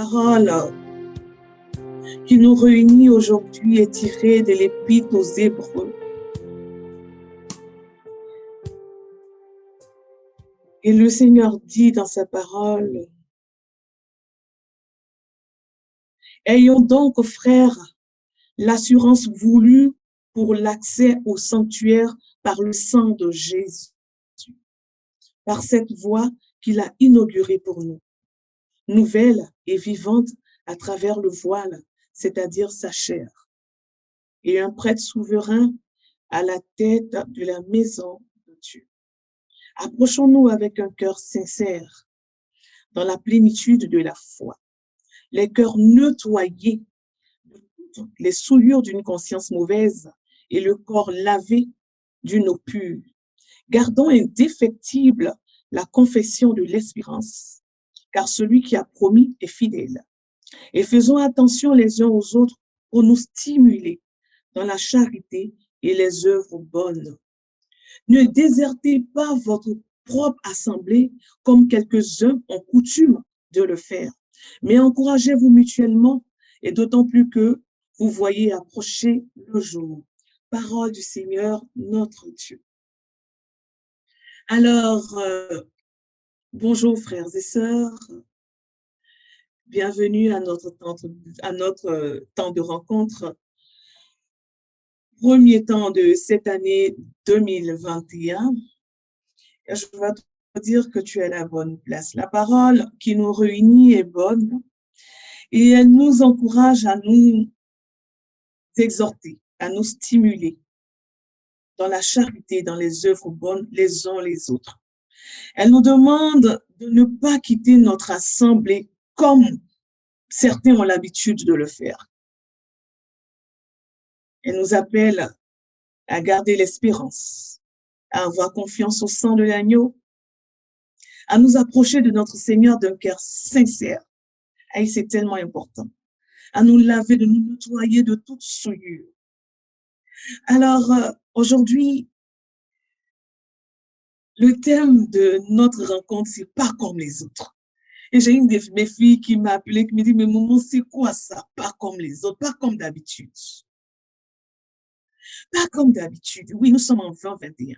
parole qui nous réunit aujourd'hui est tirée de l'Épître aux Hébreux. Et le Seigneur dit dans sa parole, « Ayons donc, frères, l'assurance voulue pour l'accès au sanctuaire par le sang de Jésus, par cette voie qu'il a inaugurée pour nous, nouvelle et vivante à travers le voile, c'est-à-dire sa chair, et un prêtre souverain à la tête de la maison de Dieu. Approchons-nous avec un cœur sincère, dans la plénitude de la foi, les cœurs nettoyés de toutes les souillures d'une conscience mauvaise et le corps lavé d'une eau pure. Gardons indéfectible la confession de l'espérance, car celui qui a promis est fidèle. Et faisons attention les uns aux autres pour nous stimuler dans la charité et les œuvres bonnes. Ne désertez pas votre propre assemblée comme quelques-uns ont coutume de le faire, mais encouragez-vous mutuellement et d'autant plus que vous voyez approcher le jour. Parole du Seigneur, notre Dieu. Alors, bonjour frères et sœurs, bienvenue à notre temps de rencontre, premier temps de cette année 2021. Et je vais te dire que tu es à la bonne place. La parole qui nous réunit est bonne et elle nous encourage à nous exhorter, à nous stimuler dans la charité, dans les œuvres bonnes les uns les autres. Elle nous demande de ne pas quitter notre assemblée comme certains ont l'habitude de le faire. Elle nous appelle à garder l'espérance, à avoir confiance au sang de l'agneau, à nous approcher de notre Seigneur d'un cœur sincère. Et c'est tellement important. À nous laver, de nous nettoyer de toute souillure. Alors, aujourd'hui, le thème de notre rencontre, c'est pas comme les autres. Et j'ai une de mes filles qui m'a appelée, qui me dit, mais maman, c'est quoi ça? Pas comme les autres, pas comme d'habitude. Pas comme d'habitude. Oui, nous sommes en 2021.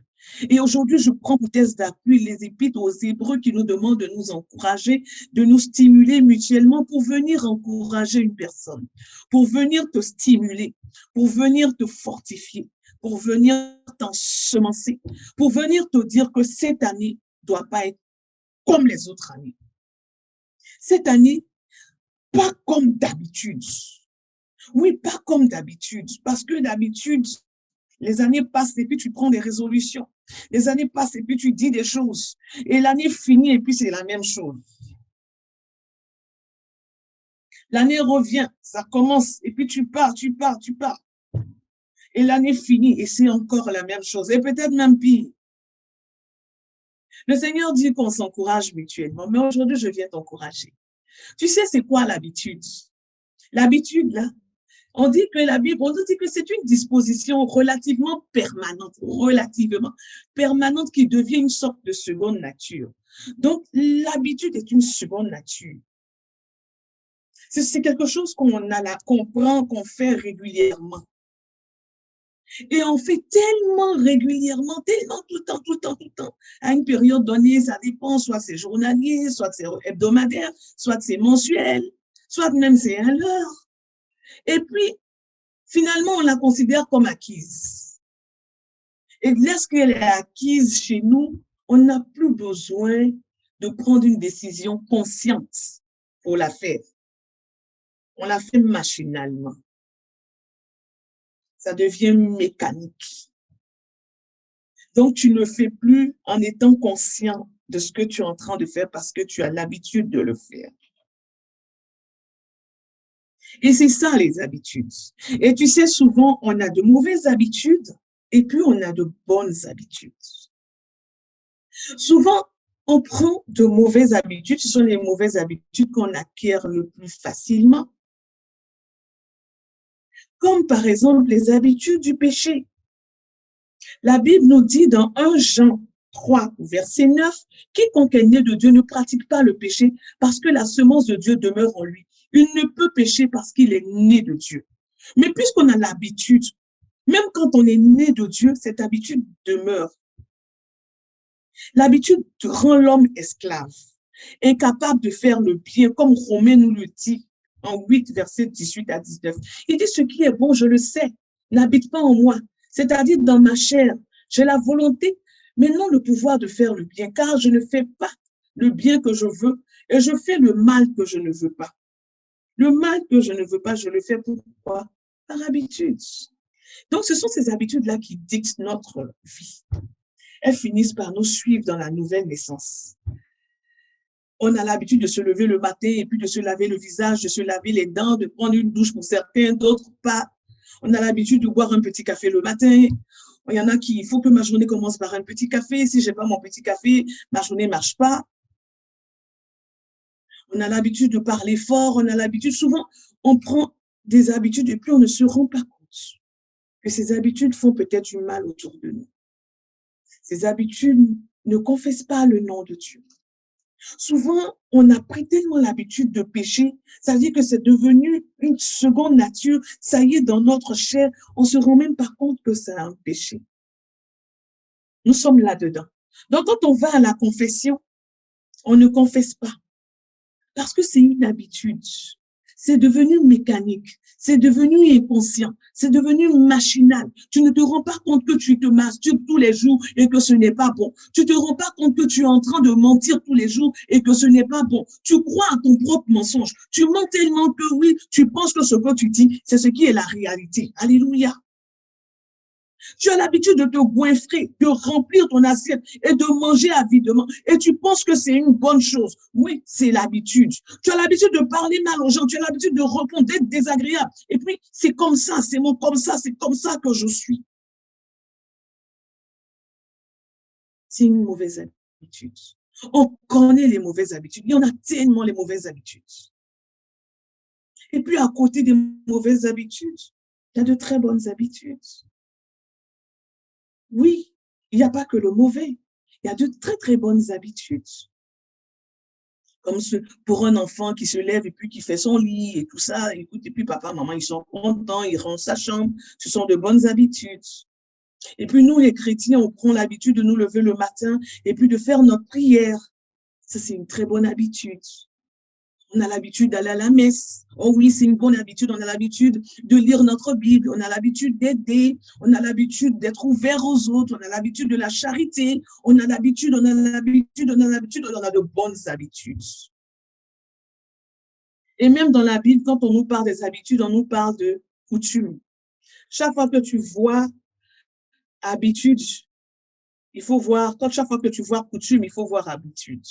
Et aujourd'hui, je prends pour thèse d'appui les Épîtres aux Hébreux qui nous demandent de nous encourager, de nous stimuler mutuellement pour venir encourager une personne, pour venir te stimuler, pour venir te fortifier, pour venir t'ensemencer, pour venir te dire que cette année ne doit pas être comme les autres années. Cette année, pas comme d'habitude. Oui, pas comme d'habitude, parce que d'habitude, les années passent et puis tu prends des résolutions. Les années passent et puis tu dis des choses. Et l'année finit et puis c'est la même chose. L'année revient, ça commence et puis tu pars. Et l'année finit et c'est encore la même chose. Et peut-être même pire. Le Seigneur dit qu'on s'encourage mutuellement, mais aujourd'hui, je viens t'encourager. Tu sais, c'est quoi l'habitude? L'habitude, là, on dit que la Bible, on dit que c'est une disposition relativement permanente qui devient une sorte de seconde nature. Donc, l'habitude est une seconde nature. C'est quelque chose qu'on prend, qu'on fait régulièrement. Et on fait tellement régulièrement, tellement tout le temps. À une période donnée, ça dépend, soit c'est journalier, soit c'est hebdomadaire, soit c'est mensuel, soit même c'est à l'heure. Et puis, finalement, on la considère comme acquise. Et lorsqu'elle est acquise chez nous, on n'a plus besoin de prendre une décision consciente pour la faire. On la fait machinalement. Ça devient mécanique. Donc, tu ne fais plus en étant conscient de ce que tu es en train de faire parce que tu as l'habitude de le faire. Et c'est ça, les habitudes. Et tu sais, souvent, on a de mauvaises habitudes et puis on a de bonnes habitudes. Souvent, on prend de mauvaises habitudes. Ce sont les mauvaises habitudes qu'on acquiert le plus facilement. Comme par exemple les habitudes du péché. La Bible nous dit dans 1 Jean 3, verset 9, quiconque est né de Dieu ne pratique pas le péché parce que la semence de Dieu demeure en lui. Il ne peut pécher parce qu'il est né de Dieu. Mais puisqu'on a l'habitude, même quand on est né de Dieu, cette habitude demeure. L'habitude rend l'homme esclave, incapable de faire le bien, comme Romain nous le dit en 8, versets 18 à 19. Il dit, ce qui est bon, je le sais, n'habite pas en moi, c'est-à-dire dans ma chair. J'ai la volonté, mais non le pouvoir de faire le bien, car je ne fais pas le bien que je veux et je fais le mal que je ne veux pas. Le mal que je ne veux pas, je le fais pourquoi? Par habitude. Donc, ce sont ces habitudes-là qui dictent notre vie. Elles finissent par nous suivre dans la nouvelle naissance. On a l'habitude de se lever le matin et puis de se laver le visage, de se laver les dents, de prendre une douche pour certains, d'autres pas. On a l'habitude de boire un petit café le matin. Il y en a qui, il faut que ma journée commence par un petit café. Si je n'ai pas mon petit café, ma journée ne marche pas. On a l'habitude de parler fort, on a l'habitude, souvent, on prend des habitudes et puis on ne se rend pas compte que ces habitudes font peut-être du mal autour de nous. Ces habitudes ne confessent pas le nom de Dieu. Souvent, on a pris tellement l'habitude de pécher, ça veut dire que c'est devenu une seconde nature, ça y est, dans notre chair, on ne se rend même pas compte que c'est un péché. Nous sommes là-dedans. Donc, quand on va à la confession, on ne confesse pas, parce que c'est une habitude. C'est devenu mécanique, c'est devenu inconscient, c'est devenu machinal. Tu ne te rends pas compte que tu te masturbes tous les jours et que ce n'est pas bon. Tu ne te rends pas compte que tu es en train de mentir tous les jours et que ce n'est pas bon. Tu crois à ton propre mensonge. Tu mens tellement que oui, tu penses que ce que tu dis, c'est ce qui est la réalité. Alléluia. Tu as l'habitude de te goinfrer, de remplir ton assiette et de manger avidement. Et tu penses que c'est une bonne chose. Oui, c'est l'habitude. Tu as l'habitude de parler mal aux gens. Tu as l'habitude de répondre, d'être désagréable. Et puis, c'est comme ça, c'est comme ça que je suis. C'est une mauvaise habitude. On connaît les mauvaises habitudes. Il y en a tellement les mauvaises habitudes. Et puis, à côté des mauvaises habitudes, il y a de très bonnes habitudes. Oui, il n'y a pas que le mauvais. Il y a de très, très bonnes habitudes. Comme pour un enfant qui se lève et puis qui fait son lit et tout ça. Écoute, et puis papa, maman, ils sont contents, ils rangent sa chambre. Ce sont de bonnes habitudes. Et puis nous, les chrétiens, on prend l'habitude de nous lever le matin et puis de faire notre prière. Ça, c'est une très bonne habitude. On a l'habitude d'aller à la messe. Oh oui, c'est une bonne habitude. On a l'habitude de lire notre Bible. On a l'habitude d'aider. On a l'habitude d'être ouvert aux autres. On a l'habitude de la charité. On a l'habitude, on a de bonnes habitudes. Et même dans la Bible, quand on nous parle des habitudes, on nous parle de coutumes. Chaque fois que tu vois habitude, il faut voir, chaque fois que tu vois coutume, il faut voir habitude.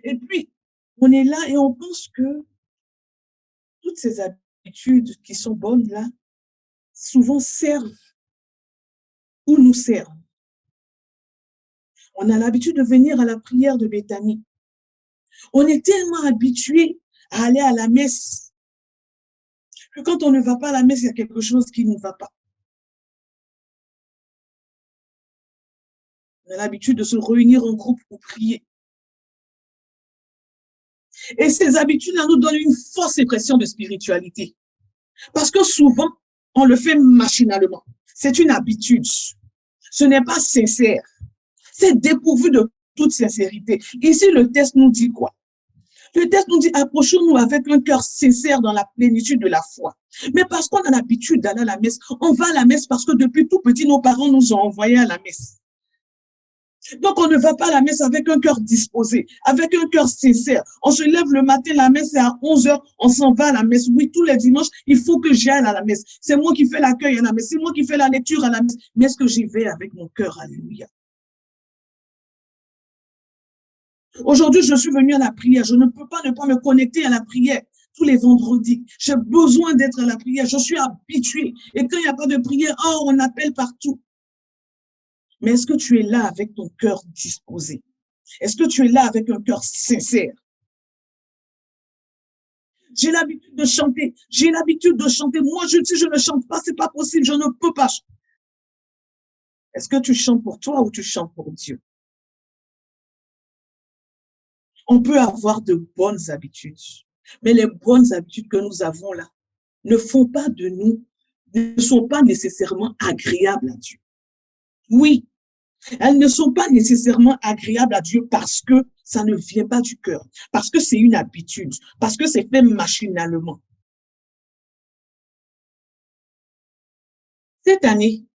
Et puis, on est là et on pense que toutes ces habitudes qui sont bonnes là, souvent servent ou nous servent. On a l'habitude de venir à la prière de Béthanie. On est tellement habitué à aller à la messe que quand on ne va pas à la messe, il y a quelque chose qui ne va pas. On a l'habitude de se réunir en groupe pour prier. Et ces habitudes-là nous donnent une fausse impression de spiritualité. Parce que souvent, on le fait machinalement. C'est une habitude. Ce n'est pas sincère. C'est dépourvu de toute sincérité. Ici, le texte nous dit quoi? Le texte nous dit, approchons-nous avec un cœur sincère dans la plénitude de la foi. Mais parce qu'on a l'habitude d'aller à la messe, on va à la messe parce que depuis tout petit, nos parents nous ont envoyés à la messe. Donc, on ne va pas à la messe avec un cœur disposé, avec un cœur sincère. On se lève le matin, la messe est à 11h, on s'en va à la messe. Oui, tous les dimanches, il faut que j'aille à la messe. C'est moi qui fais l'accueil à la messe, c'est moi qui fais la lecture à la messe. Mais est-ce que j'y vais avec mon cœur? Alléluia. Aujourd'hui, je suis venue à la prière. Je ne peux pas ne pas me connecter à la prière tous les vendredis. J'ai besoin d'être à la prière. Je suis habituée. Et quand il n'y a pas de prière, oh, on appelle partout. Mais est-ce que tu es là avec ton cœur disposé? Est-ce que tu es là avec un cœur sincère? J'ai l'habitude de chanter. J'ai l'habitude de chanter. Moi, si je ne chante pas, c'est pas possible. Je ne peux pas. Est-ce que tu chantes pour toi ou tu chantes pour Dieu? On peut avoir de bonnes habitudes, mais les bonnes habitudes que nous avons là ne font pas de nous, ne sont pas nécessairement agréables à Dieu. Oui, elles ne sont pas nécessairement agréables à Dieu parce que ça ne vient pas du cœur, parce que c'est une habitude, parce que c'est fait machinalement. Cette année,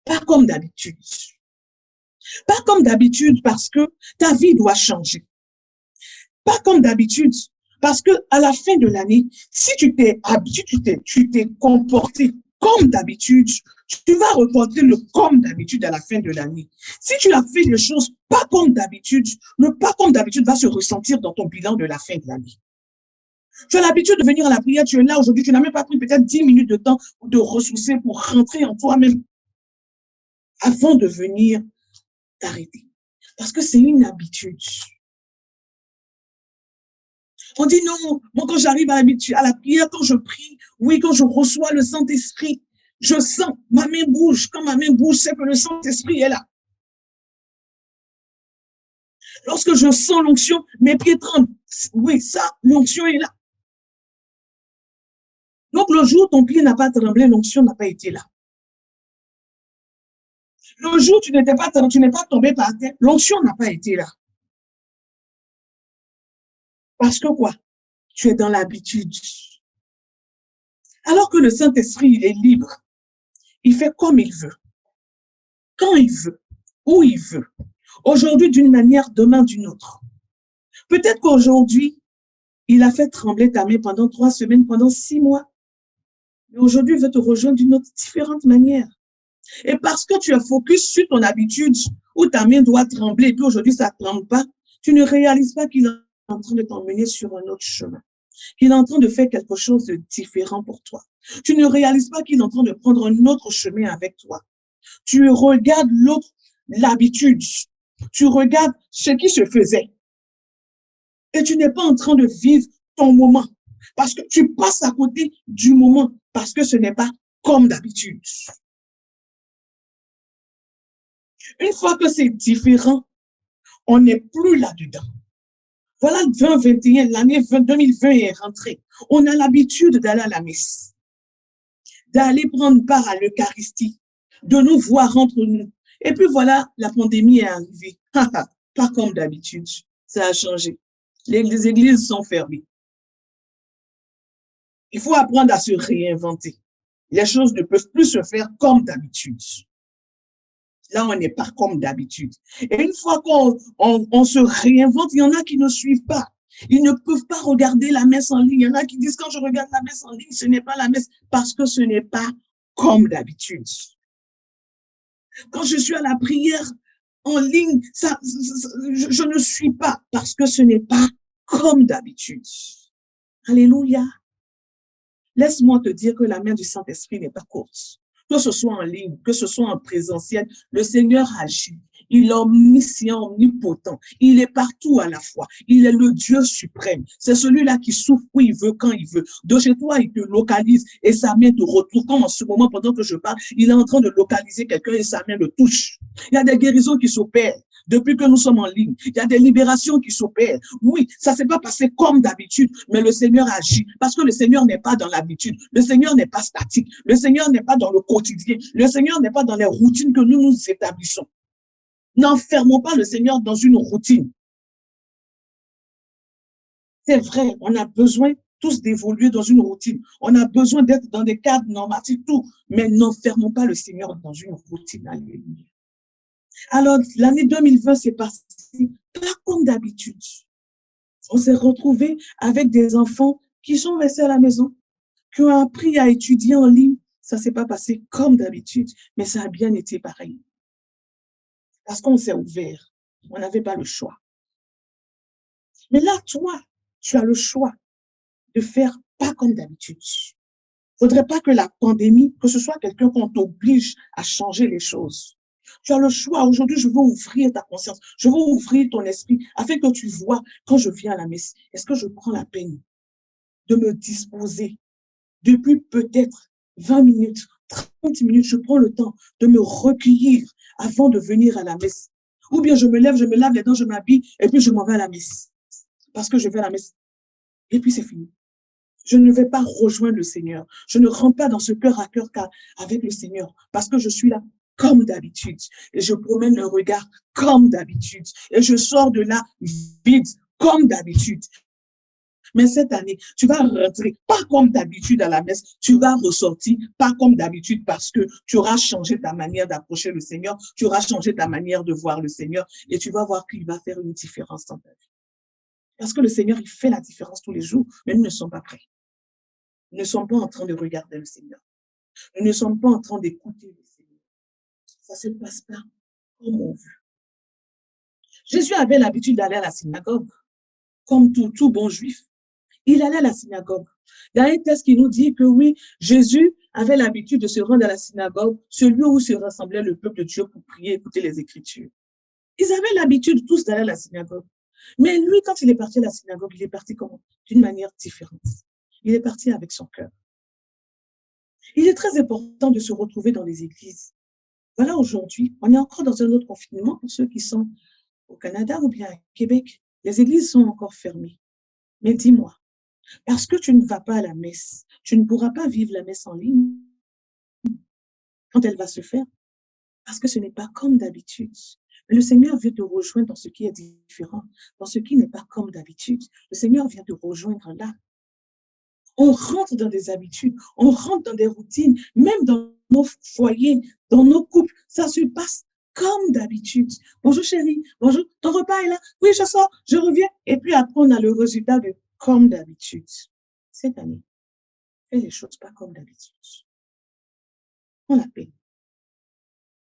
pas comme d'habitude. Pas comme d'habitude parce que ta vie doit changer. Pas comme d'habitude parce que à la fin de l'année, si tu t'es comporté comme d'habitude, tu vas reporter le comme d'habitude à la fin de l'année. Si tu as fait les choses pas comme d'habitude, le pas comme d'habitude va se ressentir dans ton bilan de la fin de l'année. Tu as l'habitude de venir à la prière, tu es là aujourd'hui, tu n'as même pas pris peut-être 10 minutes de temps pour te ressourcer, pour rentrer en toi-même avant de venir t'arrêter. Parce que c'est une habitude. On dit non, moi quand j'arrive à la prière, quand je prie, oui, quand je reçois le Saint-Esprit, je sens, ma main bouge. Quand ma main bouge, c'est que le Saint-Esprit est là. Lorsque je sens l'onction, mes pieds tremblent. Oui, ça, l'onction est là. Donc le jour où ton pied n'a pas tremblé, l'onction n'a pas été là. Le jour où tu n'es pas tombé par terre, l'onction n'a pas été là. Parce que quoi? Tu es dans l'habitude. Alors que le Saint-Esprit, il est libre. Il fait comme il veut, quand il veut, où il veut. Aujourd'hui d'une manière, demain d'une autre. Peut-être qu'aujourd'hui, il a fait trembler ta main pendant 3 semaines, pendant 6 mois. Mais aujourd'hui, il veut te rejoindre d'une autre différente manière. Et parce que tu es focus sur ton habitude où ta main doit trembler et puis aujourd'hui, ça ne tremble pas, tu ne réalises pas qu'il est en train de t'emmener sur un autre chemin. Qu'il est en train de faire quelque chose de différent pour toi. Tu ne réalises pas qu'il est en train de prendre un autre chemin avec toi. Tu regardes l'autre, l'habitude. Tu regardes ce qui se faisait. Et tu n'es pas en train de vivre ton moment. Parce que tu passes à côté du moment. Parce que ce n'est pas comme d'habitude. Une fois que c'est différent, on n'est plus là-dedans. Voilà 2021, l'année 2020 est rentrée. On a l'habitude d'aller à la messe, d'aller prendre part à l'Eucharistie, de nous voir entre nous. Et puis voilà, la pandémie est arrivée. Pas comme d'habitude. Ça a changé. Les églises sont fermées. Il faut apprendre à se réinventer. Les choses ne peuvent plus se faire comme d'habitude. Là, on n'est pas comme d'habitude. Et une fois qu'on se réinvente, il y en a qui ne suivent pas. Ils ne peuvent pas regarder la messe en ligne. Il y en a qui disent, quand je regarde la messe en ligne, ce n'est pas la messe parce que ce n'est pas comme d'habitude. Quand je suis à la prière en ligne, je ne suis pas parce que ce n'est pas comme d'habitude. Alléluia. Laisse-moi te dire que la main du Saint-Esprit n'est pas courte. Que ce soit en ligne, que ce soit en présentiel, le Seigneur agit. Il est omniscient, omnipotent. Il est partout à la fois. Il est le Dieu suprême. C'est celui-là qui souffle où il veut, quand il veut. De chez toi, il te localise et sa main te retrouve. Comme en ce moment, pendant que je parle, il est en train de localiser quelqu'un et sa main le touche. Il y a des guérisons qui s'opèrent. Depuis que nous sommes en ligne, il y a des libérations qui s'opèrent. Oui, ça ne s'est pas passé comme d'habitude, mais le Seigneur agit parce que le Seigneur n'est pas dans l'habitude. Le Seigneur n'est pas statique. Le Seigneur n'est pas dans le quotidien. Le Seigneur n'est pas dans les routines que nous nous établissons. N'enfermons pas le Seigneur dans une routine. C'est vrai, on a besoin tous d'évoluer dans une routine. On a besoin d'être dans des cadres normatifs, tout. Mais n'enfermons pas le Seigneur dans une routine. Alléluia. Alors, l'année 2020 s'est passée pas comme d'habitude. On s'est retrouvés avec des enfants qui sont restés à la maison, qui ont appris à étudier en ligne. Ça ne s'est pas passé comme d'habitude, mais ça a bien été pareil. Parce qu'on s'est ouvert. On n'avait pas le choix. Mais là, toi, tu as le choix de faire pas comme d'habitude. Il ne faudrait pas que la pandémie, que ce soit quelqu'un qu'on t'oblige à changer les choses. Tu as le choix. Aujourd'hui, je veux ouvrir ta conscience. Je veux ouvrir ton esprit afin que tu vois, quand je viens à la messe, est-ce que je prends la peine de me disposer depuis peut-être 20 minutes 30 minutes, je prends le temps de me recueillir avant de venir à la messe. Ou bien je me lève, je me lave les dents, je m'habille et puis je m'en vais à la messe. Parce que je vais à la messe. Et puis c'est fini. Je ne vais pas rejoindre le Seigneur. Je ne rentre pas dans ce cœur à cœur avec le Seigneur parce que je suis là comme d'habitude. Et je promène le regard comme d'habitude. Et je sors de là vide comme d'habitude. Mais cette année, tu vas rentrer pas comme d'habitude à la messe, tu vas ressortir pas comme d'habitude parce que tu auras changé ta manière d'approcher le Seigneur, tu auras changé ta manière de voir le Seigneur et tu vas voir qu'il va faire une différence dans ta vie. Parce que le Seigneur, il fait la différence tous les jours, mais nous ne sommes pas prêts. Nous ne sommes pas en train de regarder le Seigneur. Nous ne sommes pas en train d'écouter le Seigneur. Ça ne se passe pas comme on veut. Jésus avait l'habitude d'aller à la synagogue, comme tout bon juif. Il allait à la synagogue. Il y a un texte qui nous dit que oui, Jésus avait l'habitude de se rendre à la synagogue, ce lieu où se rassemblait le peuple de Dieu pour prier, écouter les Écritures. Ils avaient l'habitude tous d'aller à la synagogue. Mais lui, quand il est parti à la synagogue, il est parti comment? D'une manière différente. Il est parti avec son cœur. Il est très important de se retrouver dans les églises. Voilà, aujourd'hui, on est encore dans un autre confinement pour ceux qui sont au Canada ou bien à Québec. Les églises sont encore fermées. Mais dis-moi, parce que tu ne vas pas à la messe, tu ne pourras pas vivre la messe en ligne quand elle va se faire, parce que ce n'est pas comme d'habitude. Mais le Seigneur vient te rejoindre dans ce qui est différent, dans ce qui n'est pas comme d'habitude. Le Seigneur vient te rejoindre là. On rentre dans des habitudes, on rentre dans des routines, même dans nos foyers, dans nos couples, ça se passe comme d'habitude. Bonjour chérie, bonjour, ton repas est là? Oui, je sors, je reviens. Et puis après, on a le résultat de comme d'habitude. Cette année, fais les choses pas comme d'habitude. Prends la peine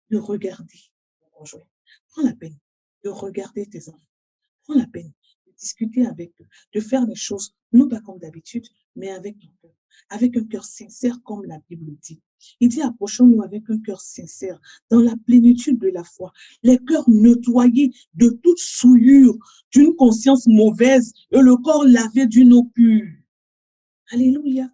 de regarder ton conjoint. Prends la peine de regarder tes enfants. Prends la peine de discuter avec eux, de faire les choses, non pas comme d'habitude, mais avec ton cœur, avec un cœur sincère, comme la Bible dit. Il dit, approchons-nous avec un cœur sincère, dans la plénitude de la foi, les cœurs nettoyés de toute souillure, d'une conscience mauvaise et le corps lavé d'une eau pure. Alléluia.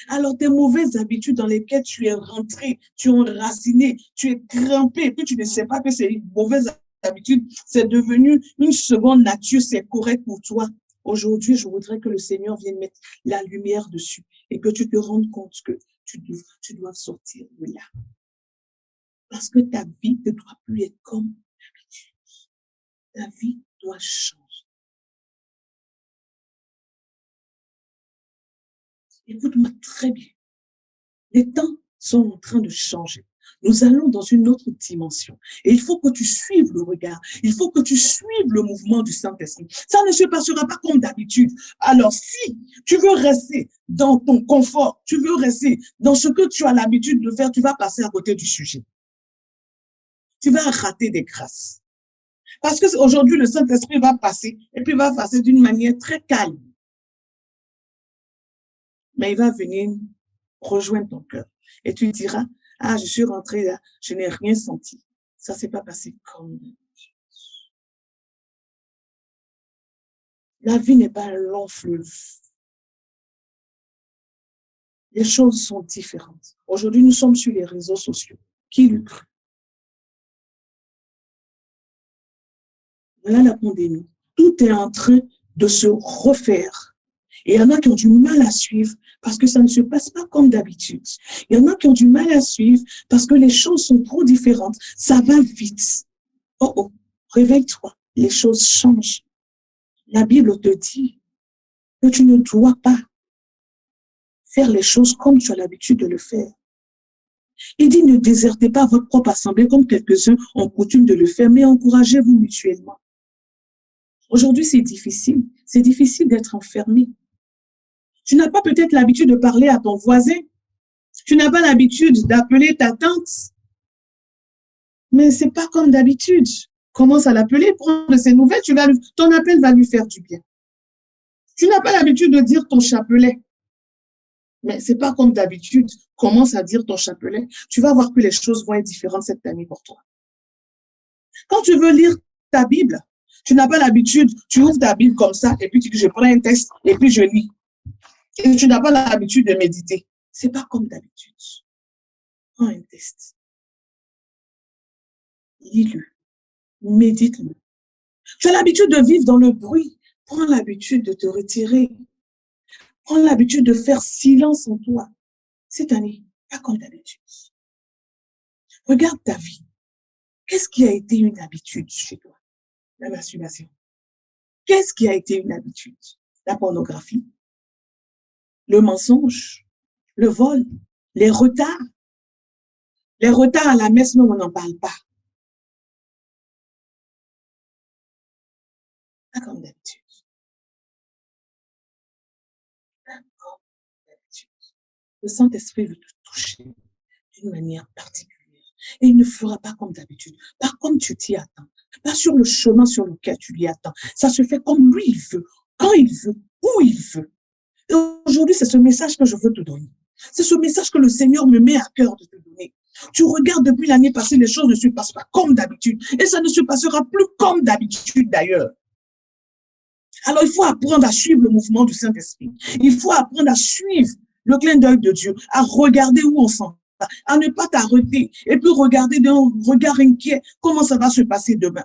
Alors, tes mauvaises habitudes dans lesquelles tu es rentré, tu es enraciné, tu es grimpé, et puis tu ne sais pas que c'est une mauvaise habitude, c'est devenu une seconde nature, c'est correct pour toi. Aujourd'hui, je voudrais que le Seigneur vienne mettre la lumière dessus et que tu te rendes compte que tu dois sortir de là. Parce que ta vie ne doit plus être comme d'habitude. Ta vie doit changer. Écoute-moi très bien. Les temps sont en train de changer. Nous allons dans une autre dimension. Et il faut que tu suives le regard. Il faut que tu suives le mouvement du Saint-Esprit. Ça ne se passera pas comme d'habitude. Alors, si tu veux rester dans ton confort, tu veux rester dans ce que tu as l'habitude de faire, tu vas passer à côté du sujet. Tu vas rater des grâces. Parce qu'aujourd'hui, le Saint-Esprit va passer et puis va passer d'une manière très calme. Mais il va venir rejoindre ton cœur. Et tu diras, ah, je suis rentrée là, je n'ai rien senti. Ça ne s'est pas passé comme d'habitude. La vie n'est pas un long fleuve. Les choses sont différentes. Aujourd'hui, nous sommes sur les réseaux sociaux. Qui l'eût cru? Voilà la pandémie. Tout est en train de se refaire. Et il y en a qui ont du mal à suivre parce que ça ne se passe pas comme d'habitude. Il y en a qui ont du mal à suivre parce que les choses sont trop différentes. Ça va vite. Oh oh, réveille-toi. Les choses changent. La Bible te dit que tu ne dois pas faire les choses comme tu as l'habitude de le faire. Il dit ne désertez pas votre propre assemblée comme quelques-uns ont coutume de le faire, mais encouragez-vous mutuellement. Aujourd'hui, c'est difficile. C'est difficile d'être enfermé. Tu n'as pas peut-être l'habitude de parler à ton voisin. Tu n'as pas l'habitude d'appeler ta tante. Mais c'est pas comme d'habitude. Commence à l'appeler, prendre ses nouvelles, ton appel va lui faire du bien. Tu n'as pas l'habitude de dire ton chapelet. Mais c'est pas comme d'habitude. Commence à dire ton chapelet. Tu vas voir que les choses vont être différentes cette année pour toi. Quand tu veux lire ta Bible, tu n'as pas l'habitude, tu ouvres ta Bible comme ça et puis tu dis je prends un texte et puis je lis. Et tu n'as pas l'habitude de méditer. C'est pas comme d'habitude. Prends un test. Lis-le. Médite-le. Tu as l'habitude de vivre dans le bruit. Prends l'habitude de te retirer. Prends l'habitude de faire silence en toi. Cette année, pas comme d'habitude. Regarde ta vie. Qu'est-ce qui a été une habitude chez toi? La masturbation. Qu'est-ce qui a été une habitude? La pornographie, le mensonge, le vol, les retards. Les retards à la messe, non, on n'en parle pas. Pas comme d'habitude. Pas comme d'habitude. Le Saint-Esprit veut te toucher d'une manière particulière. Et il ne fera pas comme d'habitude, pas comme tu t'y attends, pas sur le chemin sur lequel tu l'y attends. Ça se fait comme lui il veut, quand il veut, où il veut. Et aujourd'hui, c'est ce message que je veux te donner. C'est ce message que le Seigneur me met à cœur de te donner. Tu regardes depuis l'année passée, les choses ne se passent pas comme d'habitude. Et ça ne se passera plus comme d'habitude d'ailleurs. Alors, il faut apprendre à suivre le mouvement du Saint-Esprit. Il faut apprendre à suivre le clin d'œil de Dieu, à regarder où on s'en va, à ne pas t'arrêter et puis regarder d'un regard inquiet comment ça va se passer demain.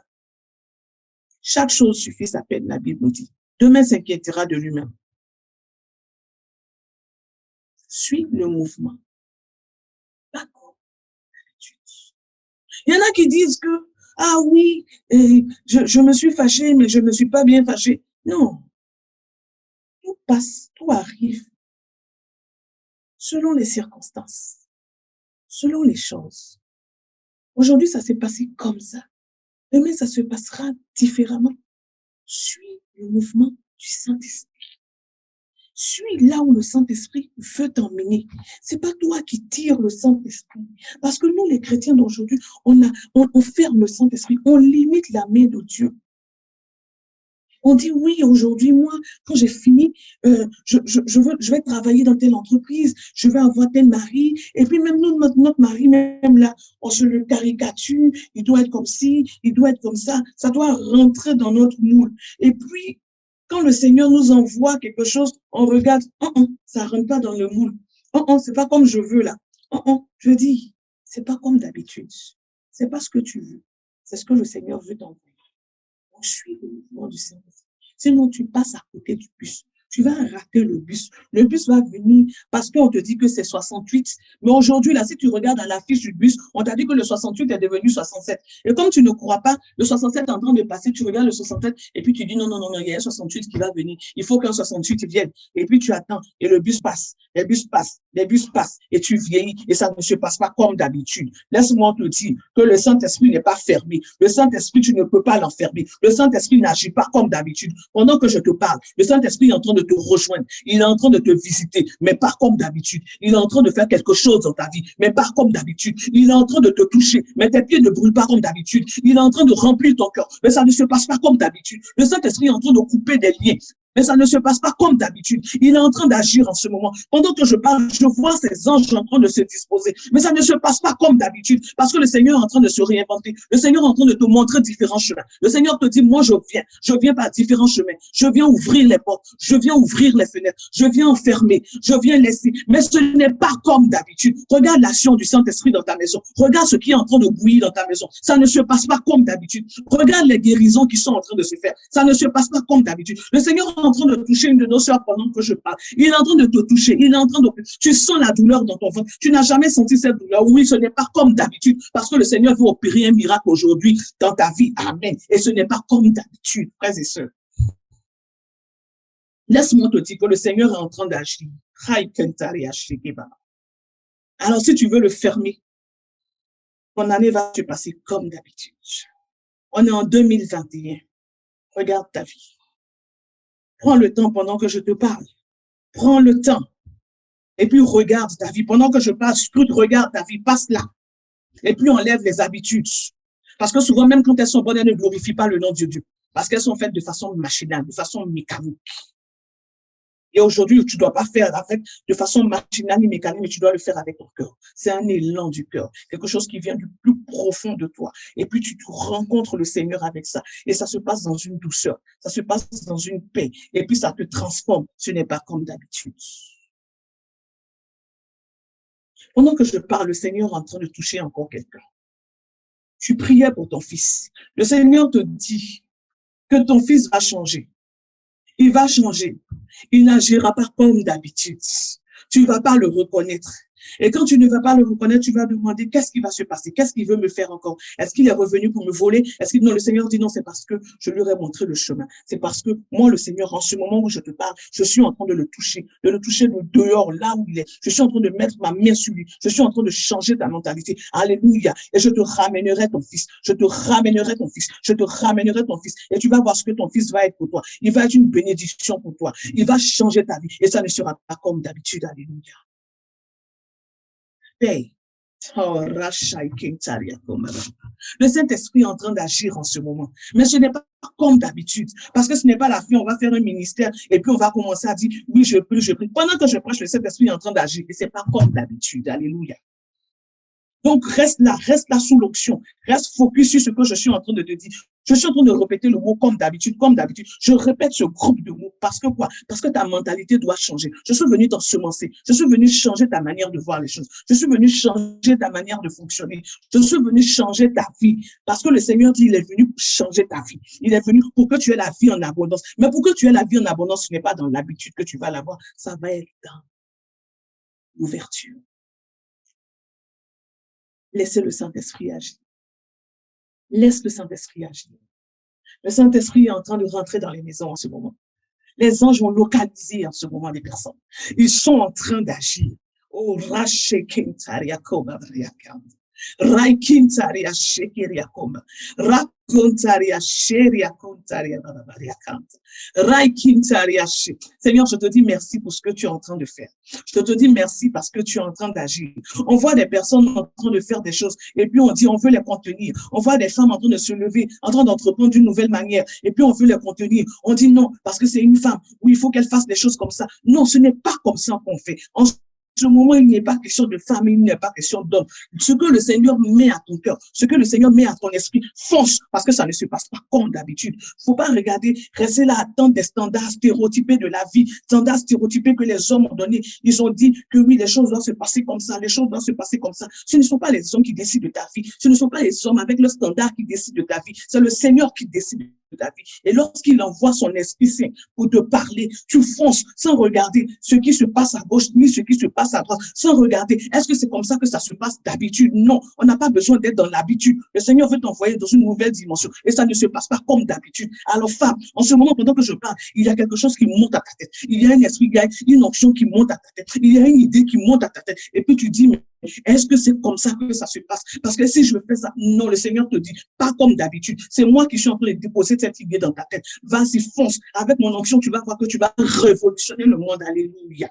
Chaque chose suffit sa peine, la Bible nous dit. Demain s'inquiétera de lui-même. Suis le mouvement. D'accord. Il y en a qui disent que, ah oui, je me suis fâchée, mais je ne me suis pas bien fâchée. Non. Tout passe, tout arrive selon les circonstances, selon les choses. Aujourd'hui, ça s'est passé comme ça. Demain, ça se passera différemment. Suis le mouvement du Saint-Esprit. Suis là où le Saint-Esprit veut t'emmener. C'est pas toi qui tires le Saint-Esprit. Parce que nous, les chrétiens d'aujourd'hui, on ferme le Saint-Esprit. On limite la main de Dieu. On dit oui, aujourd'hui, moi, quand j'ai fini, je vais travailler dans telle entreprise, je vais avoir tel mari, et puis même nous, notre mari, même là, on se le caricature, il doit être comme ci, il doit être comme ça doit rentrer dans notre moule. Et puis, quand le Seigneur nous envoie quelque chose, on regarde, ça rentre pas dans le moule. C'est pas comme je veux là. Je dis, c'est pas comme d'habitude. C'est pas ce que tu veux. C'est ce que le Seigneur veut t'envoyer. Donc, suis le mouvement du Saint-Esprit. Sinon, tu passes à côté du bus. Tu vas rater le bus. Le bus va venir parce qu'on te dit que c'est 68. Mais aujourd'hui, là, si tu regardes à la fiche du bus, on t'a dit que le 68 est devenu 67. Et comme tu ne crois pas, le 67 est en train de passer, tu regardes le 67 et puis tu dis non, non, non, non, il y a un 68 qui va venir. Il faut qu'un 68 vienne. Et puis tu attends et le bus passe. Les bus passent, les bus passent et tu vieillis et ça ne se passe pas comme d'habitude. Laisse-moi te dire que le Saint-Esprit n'est pas fermé. Le Saint-Esprit, tu ne peux pas l'enfermer. Le Saint-Esprit n'agit pas comme d'habitude. Pendant que je te parle, le Saint-Esprit est en train de te rejoindre. Il est en train de te visiter, mais pas comme d'habitude. Il est en train de faire quelque chose dans ta vie, mais pas comme d'habitude. Il est en train de te toucher, mais tes pieds ne brûlent pas comme d'habitude. Il est en train de remplir ton cœur, mais ça ne se passe pas comme d'habitude. Le Saint-Esprit est en train de couper des liens. Mais ça ne se passe pas comme d'habitude. Il est en train d'agir en ce moment. Pendant que je parle, je vois ces anges en train de se disposer. Mais ça ne se passe pas comme d'habitude. Parce que le Seigneur est en train de se réinventer. Le Seigneur est en train de te montrer différents chemins. Le Seigneur te dit, moi je viens. Je viens par différents chemins. Je viens ouvrir les portes. Je viens ouvrir les fenêtres. Je viens enfermer. Je viens laisser. Mais ce n'est pas comme d'habitude. Regarde l'action du Saint-Esprit dans ta maison. Regarde ce qui est en train de bouillir dans ta maison. Ça ne se passe pas comme d'habitude. Regarde les guérisons qui sont en train de se faire. Ça ne se passe pas comme d'habitude. Le Seigneur est en train de toucher une de nos sœurs pendant que je parle. Il est en train de te toucher. Il est en train de... Tu sens la douleur dans ton ventre. Tu n'as jamais senti cette douleur. Oui, ce n'est pas comme d'habitude parce que le Seigneur veut opérer un miracle aujourd'hui dans ta vie. Amen. Et ce n'est pas comme d'habitude, frères et sœurs. Laisse-moi te dire que le Seigneur est en train d'agir. Alors, si tu veux le fermer, ton année va se passer comme d'habitude. On est en 2021. Regarde ta vie. Prends le temps pendant que je te parle. Prends le temps. Et puis regarde ta vie. Pendant que je parle, scrute, regarde ta vie, passe là. Et puis enlève les habitudes. Parce que souvent, même quand elles sont bonnes, elles ne glorifient pas le nom de Dieu. Parce qu'elles sont faites de façon machinale, de façon mécanique. Et aujourd'hui, tu ne dois pas faire avec de façon machinale et mécanique, mais tu dois le faire avec ton cœur. C'est un élan du cœur, quelque chose qui vient du plus profond de toi. Et puis tu rencontres le Seigneur avec ça. Et ça se passe dans une douceur, ça se passe dans une paix. Et puis ça te transforme. Ce n'est pas comme d'habitude. Pendant que je parle, le Seigneur est en train de toucher encore quelqu'un. Tu priais pour ton fils. Le Seigneur te dit que ton fils va changer. Il va changer. Il n'agira pas comme d'habitude. Tu ne vas pas le reconnaître. Et quand tu ne vas pas le reconnaître, tu vas demander qu'est-ce qui va se passer, qu'est-ce qu'il veut me faire encore. Est-ce qu'il est revenu pour me voler? Est-ce que non, le Seigneur dit non, c'est parce que je lui ai montré le chemin. C'est parce que moi, le Seigneur, en ce moment où je te parle, je suis en train de le toucher de dehors, là où il est. Je suis en train de mettre ma main sur lui. Je suis en train de changer ta mentalité. Alléluia. Et je te ramènerai ton fils. Je te ramènerai ton fils. Je te ramènerai ton fils. Et tu vas voir ce que ton fils va être pour toi. Il va être une bénédiction pour toi. Il va changer ta vie. Et ça ne sera pas comme d'habitude. Alléluia. Paix. Oh, le Saint-Esprit est en train d'agir en ce moment. Mais ce n'est pas comme d'habitude. Parce que ce n'est pas la fin, on va faire un ministère et puis on va commencer à dire, oui, je prie, je prie. Pendant que je prêche, le Saint-Esprit est en train d'agir. Et ce n'est pas comme d'habitude. Alléluia. Donc, reste là sous l'onction. Reste focus sur ce que je suis en train de te dire. Je suis en train de répéter le mot comme d'habitude, comme d'habitude. Je répète ce groupe de mots parce que quoi? Parce que ta mentalité doit changer. Je suis venu t'ensemencer. Je suis venu changer ta manière de voir les choses. Je suis venu changer ta manière de fonctionner. Je suis venu changer ta vie. Parce que le Seigneur dit, il est venu pour changer ta vie. Il est venu pour que tu aies la vie en abondance. Mais pour que tu aies la vie en abondance, ce n'est pas dans l'habitude que tu vas l'avoir. Ça va être dans l'ouverture. Laissez le Saint-Esprit agir. Laisse le Saint-Esprit agir. Le Saint-Esprit est en train de rentrer dans les maisons en ce moment. Les anges ont localisé en ce moment des personnes. Ils sont en train d'agir. Oh, Raikintaria shekeria koma. Rakontaria sheria kontaria babaria kanta. Raikintaria she. Seigneur, je te dis merci pour ce que tu es en train de faire. Je te dis merci parce que tu es en train d'agir. On voit des personnes en train de faire des choses et puis on dit on veut les contenir. On voit des femmes en train de se lever, en train d'entreprendre d'une nouvelle manière et puis on veut les contenir. On dit non parce que c'est une femme où il faut qu'elle fasse des choses comme ça. Non, ce n'est pas comme ça qu'on fait. En ce moment, il n'est pas question de femme, il n'est pas question d'homme. Ce que le Seigneur met à ton cœur, ce que le Seigneur met à ton esprit, fonce, parce que ça ne se passe pas comme d'habitude. Il ne faut pas regarder, rester là, attendre des standards stéréotypés de la vie, standards stéréotypés que les hommes ont donnés. Ils ont dit que oui, les choses doivent se passer comme ça, les choses doivent se passer comme ça. Ce ne sont pas les hommes qui décident de ta vie, ce ne sont pas les hommes avec le standard qui décident de ta vie, c'est le Seigneur qui décide de ta vie. Et lorsqu'il envoie son Esprit Saint pour te parler, tu fonces sans regarder ce qui se passe à gauche ni ce qui se passe à droite, sans regarder est-ce que c'est comme ça que ça se passe d'habitude. Non, on n'a pas besoin d'être dans l'habitude. Le Seigneur veut t'envoyer dans une nouvelle dimension et ça ne se passe pas comme d'habitude. Alors femme, en ce moment, pendant que je parle, il y a quelque chose qui monte à ta tête. Il y a un esprit, il y a une onction qui monte à ta tête. Il y a une idée qui monte à ta tête. Et puis tu dis, mais est-ce que c'est comme ça que ça se passe? Parce que si je fais ça, non, le Seigneur te dit, pas comme d'habitude. C'est moi qui suis en train de déposer cette idée dans ta tête. Vas-y, fonce. Avec mon onction, tu vas voir que tu vas révolutionner le monde. Alléluia.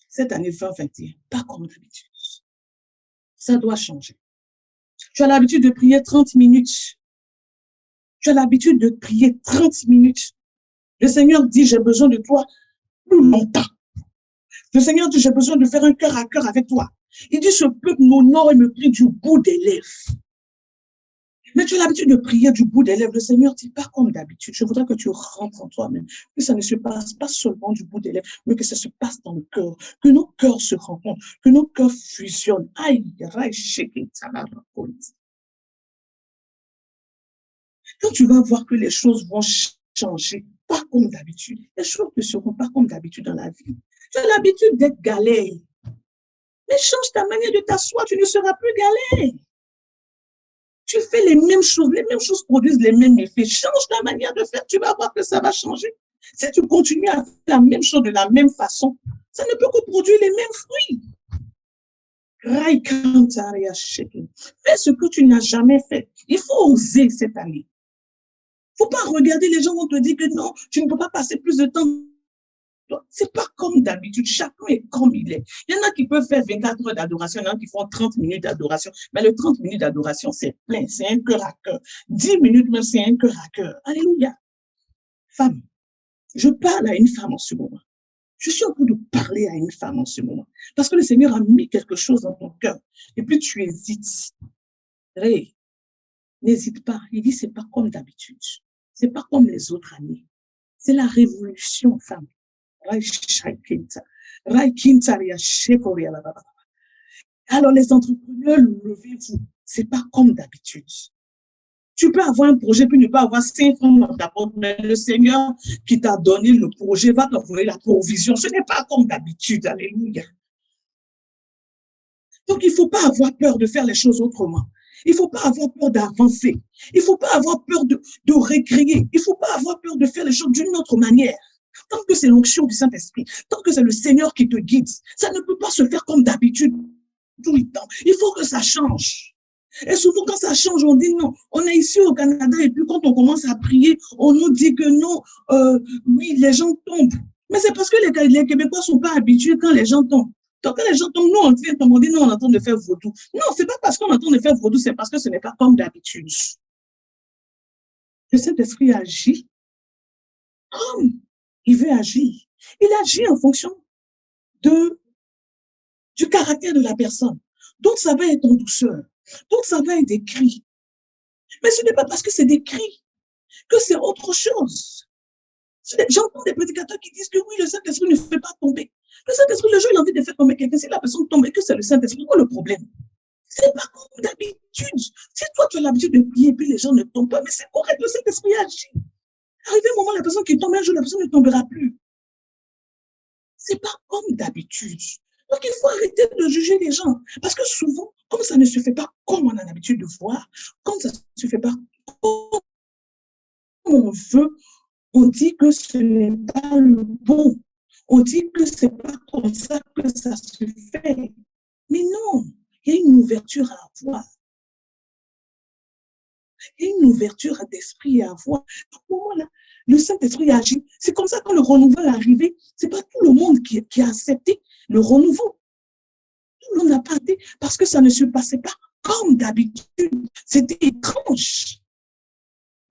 Cette année 2021, pas comme d'habitude. Ça doit changer. Tu as l'habitude de prier 30 minutes. Tu as l'habitude de prier 30 minutes. Le Seigneur dit, j'ai besoin de toi plus longtemps. Le Seigneur dit, j'ai besoin de faire un cœur à cœur avec toi. Il dit, ce peuple m'honore et me prie du bout des lèvres. Mais tu as l'habitude de prier du bout des lèvres. Le Seigneur dit, pas comme d'habitude. Je voudrais que tu rentres en toi-même. Que ça ne se passe pas seulement du bout des lèvres, mais que ça se passe dans le cœur. Que nos cœurs se rencontrent. Que nos cœurs fusionnent. Aïe, aïe, quand tu vas voir que les choses vont changer, pas comme d'habitude. Les choses ne seront pas comme d'habitude dans la vie. Tu as l'habitude d'être galère. Mais change ta manière de t'asseoir, tu ne seras plus galère. Tu fais les mêmes choses produisent les mêmes effets. Change ta manière de faire, tu vas voir que ça va changer. Si tu continues à faire la même chose de la même façon, ça ne peut que produire les mêmes fruits. Fais ce que tu n'as jamais fait. Il faut oser cette année. Il ne faut pas regarder, les gens vont te dire que non, tu ne peux pas passer plus de temps. C'est pas comme d'habitude, chacun est comme il est. Il y en a qui peuvent faire 24 heures d'adoration, il y en a qui font 30 minutes d'adoration, mais le 30 minutes d'adoration, c'est plein, c'est un cœur à cœur. 10 minutes même, c'est un cœur à cœur. Alléluia. Femme, je parle à une femme en ce moment. Je suis en train de parler à une femme en ce moment. Parce que le Seigneur a mis quelque chose dans ton cœur. Et puis tu hésites. Hey, n'hésite pas. Il dit, c'est pas comme d'habitude. C'est pas comme les autres années. C'est la révolution, femme. Alors, les entrepreneurs, levez-vous. C'est pas comme d'habitude. Tu peux avoir un projet, puis ne pas avoir 5 francs dans ta porte, mais le Seigneur qui t'a donné le projet va t'envoyer la provision. Ce n'est pas comme d'habitude. Alléluia. Donc, il ne faut pas avoir peur de faire les choses autrement. Il ne faut pas avoir peur d'avancer. Il ne faut pas avoir peur de récréer. Il ne faut pas avoir peur de faire les choses d'une autre manière. Tant que c'est l'onction du Saint-Esprit, tant que c'est le Seigneur qui te guide, ça ne peut pas se faire comme d'habitude tout le temps. Il faut que ça change. Et souvent, quand ça change, on dit non. On est ici au Canada et puis quand on commence à prier, on nous dit que non, oui, les gens tombent. Mais c'est parce que les Québécois ne sont pas habitués quand les gens tombent. Donc, quand les gens tombent, nous, on vient tomber, on dit non, on est en train de faire vaudou. Non, ce n'est pas parce qu'on est en train de faire vaudou, c'est parce que ce n'est pas comme d'habitude. Le Saint-Esprit agit comme il veut agir. Il agit en fonction du caractère de la personne. Donc, ça va être en douceur. Donc, ça va être des cris. Mais ce n'est pas parce que c'est des cris que c'est autre chose. J'entends des prédicateurs qui disent que oui, le Saint-Esprit ne fait pas tomber. Le Saint-Esprit, le jour, il a envie de faire tomber quelqu'un. Si la personne tombe et que c'est le Saint-Esprit, quoi le problème? C'est pas comme d'habitude. Si toi, tu as l'habitude de prier et puis les gens ne tombent pas, mais c'est correct, le Saint-Esprit agit. Arrivé un moment, la personne qui tombe, un jour, la personne ne tombera plus. C'est pas comme d'habitude. Donc, il faut arrêter de juger les gens. Parce que souvent, comme ça ne se fait pas comme on a l'habitude de voir, comme ça ne se fait pas comme on veut, on dit que ce n'est pas le bon. On dit que ce n'est pas comme ça que ça se fait. Mais non, il y a une ouverture à avoir. Il y a une ouverture d'esprit à avoir. À ce moment-là, le Saint-Esprit agit. C'est comme ça quand le renouveau est arrivé, ce n'est pas tout le monde qui a accepté le renouveau. Tout le monde n'a pas été parce que ça ne se passait pas comme d'habitude. C'était étrange.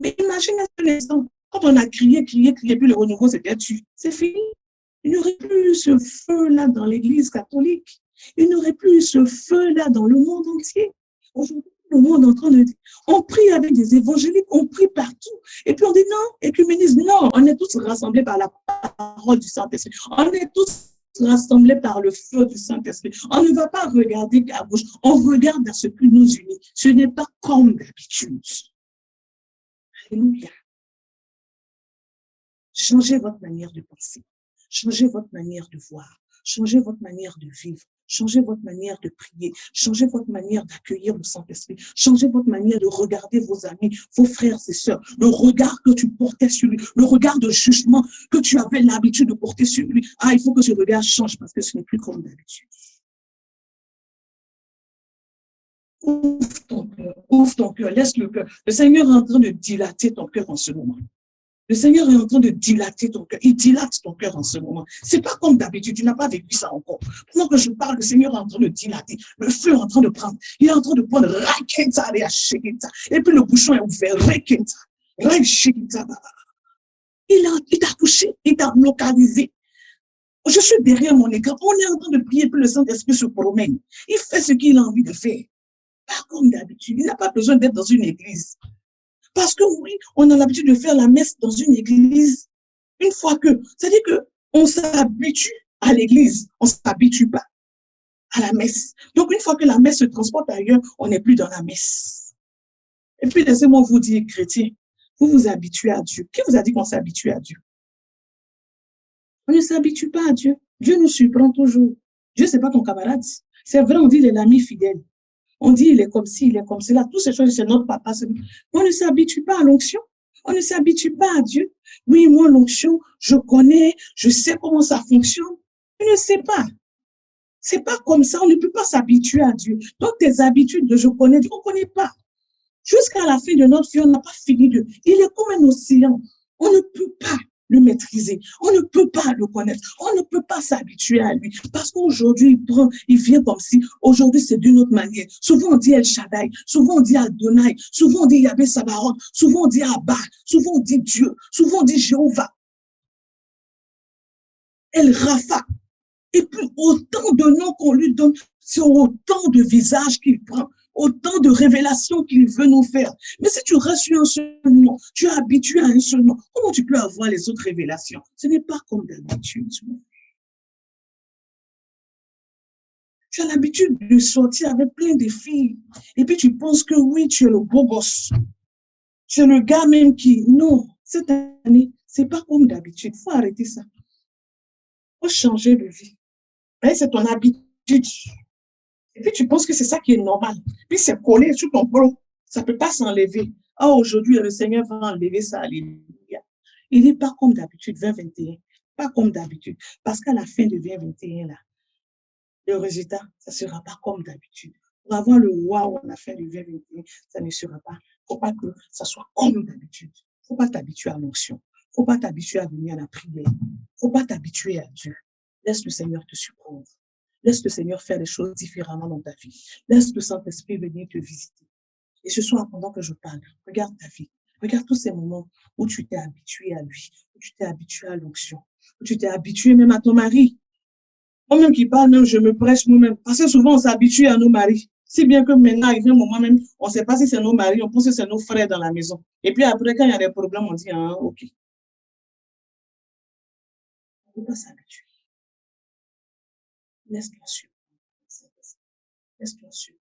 Mais imagine un instant, quand on a crié, puis le renouveau s'était tué. C'est fini. Il n'y aurait plus ce feu-là dans l'Église catholique. Il n'y aurait plus ce feu-là dans le monde entier. Aujourd'hui, le monde est en train de dire, on prie avec des évangéliques, on prie partout. Et puis on dit non, écuménisme, non, on est tous rassemblés par la parole du Saint-Esprit. On est tous rassemblés par le feu du Saint-Esprit. On ne va pas regarder à gauche, on regarde à ce qui nous unit. Ce n'est pas comme d'habitude. Alléluia. Changez votre manière de penser. Changez votre manière de voir. Changez votre manière de vivre. Changez votre manière de prier. Changez votre manière d'accueillir le Saint-Esprit. Changez votre manière de regarder vos amis, vos frères et sœurs. Le regard que tu portais sur lui, le regard de jugement que tu avais l'habitude de porter sur lui. Ah, il faut que ce regard change parce que ce n'est plus comme d'habitude. Ouvre ton cœur, laisse le cœur. Le Seigneur est en train de dilater ton cœur en ce moment. Le Seigneur est en train de dilater ton cœur. Il dilate ton cœur en ce moment. C'est pas comme d'habitude. Tu n'as pas vécu ça encore. Pendant que je parle, le Seigneur est en train de dilater. Le feu est en train de prendre. Il est en train de prendre. Et puis le bouchon est ouvert. Il t'a touché. Il t'a localisé. Je suis derrière mon écran. On est en train de prier. Puis le Saint-Esprit se promène. Il fait ce qu'il a envie de faire. Pas comme d'habitude. Il n'a pas besoin d'être dans une église. Parce que oui, on a l'habitude de faire la messe dans une église. Une fois que, c'est-à-dire qu'on s'habitue à l'église, on ne s'habitue pas à la messe. Donc, une fois que la messe se transporte ailleurs, on n'est plus dans la messe. Et puis, laissez-moi vous dire, chrétiens, vous vous habituez à Dieu. Qui vous a dit qu'on s'habitue à Dieu? On ne s'habitue pas à Dieu. Dieu nous surprend toujours. Dieu, ce n'est pas ton camarade. C'est vrai, on dit il est l'ami fidèle. On dit il est comme ci, il est comme cela. Toutes ces choses, c'est notre papa. On ne s'habitue pas à l'onction. On ne s'habitue pas à Dieu. Oui, moi, l'onction, je connais, je sais comment ça fonctionne. Je ne sais pas. C'est pas comme ça. On ne peut pas s'habituer à Dieu. Donc, tes habitudes de je connais, on ne connaît pas. Jusqu'à la fin de notre vie, on n'a pas fini de. Il est comme un océan. On ne peut pas le maîtriser. On ne peut pas le connaître. On ne peut pas s'habituer à lui. Parce qu'aujourd'hui, il vient comme si, aujourd'hui, c'est d'une autre manière. Souvent, on dit El Shaddai. Souvent, on dit Adonai. Souvent, on dit Yahvé Sabaoth. Souvent, on dit Abba. Souvent, on dit Dieu. Souvent, on dit Jéhovah. El Rapha. Et puis, autant de noms qu'on lui donne, c'est autant de visages qu'il prend. autant de révélations qu'il veut nous faire. Mais si tu restes sur un seul nom, tu es habitué à un seul nom, comment tu peux avoir les autres révélations? Ce n'est pas comme d'habitude. Tu as l'habitude de sortir avec plein de filles. Et puis tu penses que oui, tu es le beau gosse. Tu es le gars même qui... Non, cette année, c'est pas comme d'habitude. Il faut arrêter ça. Il faut changer de vie. C'est ton habitude. Et puis tu penses que c'est ça qui est normal. Puis c'est collé sur ton pro. Ça ne peut pas s'enlever. Ah, aujourd'hui, le Seigneur va enlever ça. Alléluia. Il n'est pas comme d'habitude, 2021. Pas comme d'habitude. Parce qu'à la fin de 2021, là, le résultat, ça ne sera pas comme d'habitude. Pour avoir le wow à la fin du 2021, ça ne sera pas. Il ne faut pas que ça soit comme d'habitude. Il ne faut pas t'habituer à l'onction. Il ne faut pas t'habituer à venir à la prière. Il ne faut pas t'habituer à Dieu. Laisse le Seigneur te surprendre. Laisse le Seigneur faire les choses différemment dans ta vie. Laisse le Saint-Esprit venir te visiter. Et ce soir, pendant que je parle, regarde ta vie. Regarde tous ces moments où tu t'es habitué à lui, où tu t'es habitué à l'onction, où tu t'es habitué même à ton mari. Moi-même qui parle, même, je me prêche moi-même. Parce que souvent, on s'habitue à nos maris. Si bien que maintenant, il y a un moment même, on ne sait pas si c'est nos maris, on pense que c'est nos frères dans la maison. Et puis après, quand il y a des problèmes, on dit, ah, ok. On ne peut pas s'habituer. Laisse-toi suivre. Laisse-toi suivre.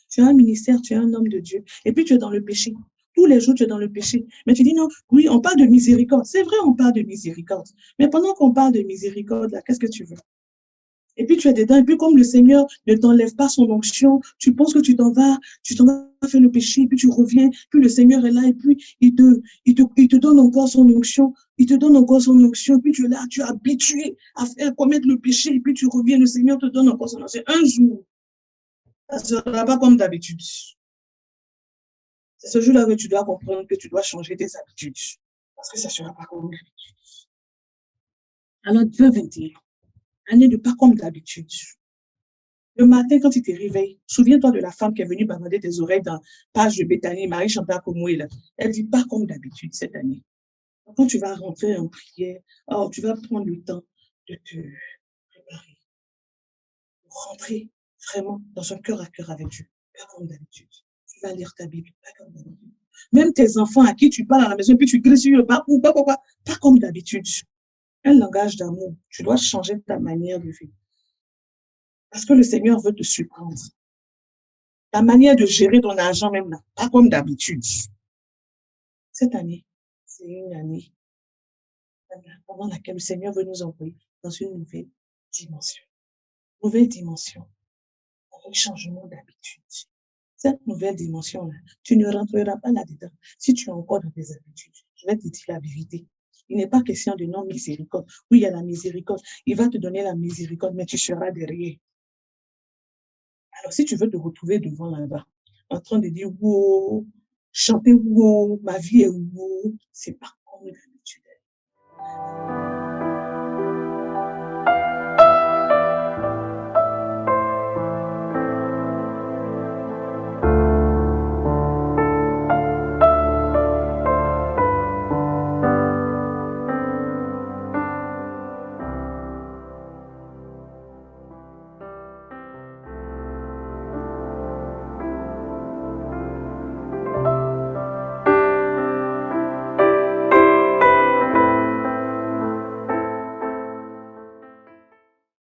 Tu as un ministère, tu es un homme de Dieu. Et puis tu es dans le péché. Tous les jours, tu es dans le péché. Mais tu dis non, oui, on parle de miséricorde. C'est vrai, on parle de miséricorde. Mais pendant qu'on parle de miséricorde, là, qu'est-ce que tu veux? Et puis tu es dedans. Et puis comme le Seigneur ne t'enlève pas son onction, tu penses que tu t'en vas faire le péché. Et puis tu reviens. Puis le Seigneur est là. Et puis il te donne encore son onction. Il te donne encore son onction. Puis tu es là, tu es habitué à faire commettre le péché. Et puis tu reviens, le Seigneur te donne encore son onction. Un jour, ça ne sera pas comme d'habitude. C'est ce jour-là que tu dois comprendre que tu dois changer tes habitudes. Parce que ça ne sera pas comme d'habitude. Alors, 2021, année de pas comme d'habitude. Le matin, quand tu te réveilles, souviens-toi de la femme qui est venue bavarder tes oreilles dans Page de Béthanie, Marie-Chantal Komoué. Elle dit pas comme d'habitude cette année. Quand tu vas rentrer en prière, oh, tu vas prendre le temps de te préparer. Pour rentrer vraiment dans un cœur à cœur avec Dieu. Pas comme d'habitude. Tu vas lire ta Bible, pas comme d'habitude. Même tes enfants à qui tu parles à la maison, puis tu cries sur le pas comme d'habitude. Un langage d'amour. Tu dois changer ta manière de vivre. Parce que le Seigneur veut te surprendre. Ta manière de gérer ton argent même là, pas comme d'habitude. Cette année, c'est une année pendant laquelle le Seigneur veut nous envoyer dans une nouvelle dimension. Nouvelle dimension, avec changement d'habitude. Cette nouvelle dimension-là, tu ne rentreras pas là-dedans si tu es encore dans tes habitudes. Je vais te dire la vérité. Il n'est pas question de non-miséricorde. Oui, il y a la miséricorde. Il va te donner la miséricorde, mais tu seras derrière. Alors, si tu veux te retrouver devant là-bas, en train de dire, wow, chanter, wow, ma vie est wow, c'est pas comme d'habitude.